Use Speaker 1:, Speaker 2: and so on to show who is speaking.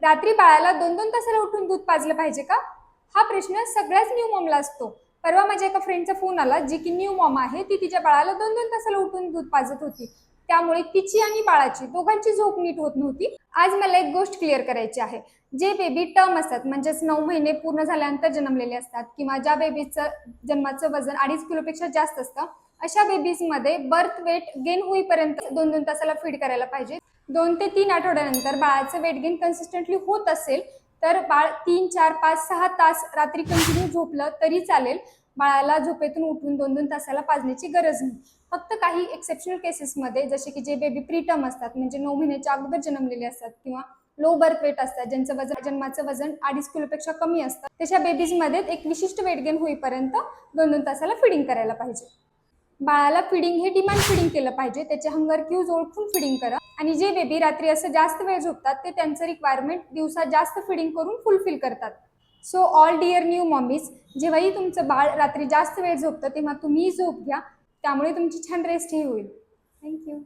Speaker 1: रात्री बाळाला 2-2 तासाला उठून दूध पाजलं पाहिजे का? हा प्रश्न सगळ्याच न्यू मॉमला असतो. परवा माझ्या एका फ्रेंडचा फोन आला, जी की न्यू मॉम आहे. ती तिच्या बाळाला 2-2 तासाला उठून दूध पाजत होती. त्यामुळे तिची आणि बाळाची दोघांची झोप नीट होत नव्हती. आज मला एक गोष्ट क्लिअर करायची आहे. जे बेबी टर्म असतात, म्हणजेच 9 महिने पूर्ण झाल्यानंतर जन्मलेले असतात, किंवा ज्या बेबीचं जन्माचं वजन 2.5 किलोपेक्षा जास्त असतं, अशा बेबीजमध्ये बर्थ वेट गेन होईपर्यंत 2-2 तासाला फीड करायला पाहिजे. 2 ते 3 आठवड्यानंतर बाळाचं वेट गेन कन्सिस्टंटली होत असेल तर बाळ 3, 4, 5, 6 तास रात्री कंटिन्यू झोपलं तरी चालेल. बाळाला झोपेतून उठून 2-2 तासाला पाजण्याची गरज नाही. फक्त काही एक्सेप्शनल केसेसमध्ये, जसे की जे बेबी प्रीटर्म असतात, म्हणजे 9 महिन्याच्या अगोदर जन्मलेले असतात, किंवा लो बर्थ वेट असतात, ज्यांचं जन्माचं वजन 2.5 किलोपेक्षा कमी असतं, तशा बेबीजमध्ये एक विशिष्ट वेट गेन होईपर्यंत 2-2 तासाला फिडिंग करायला पाहिजे. बाळाला फिडिंग हे डिमांड फिडिंग केलं पाहिजे. त्याचे हंगर क्यूज ओळखून फिडिंग करा. आणि जे बेबी रात्री असं जास्त वेळ झोपतात, ते त्यांचं रिक्वायरमेंट दिवसा जास्त फिडिंग करून फुलफिल करतात. So all dear new mommies, जेव्हाही तुमचं बाळ रात्री जास्त वेळ झोपतं तेव्हा तुम्ही झोप घ्या. त्यामुळे तुमची छान रेस्ट ही होईल. थँक्यू.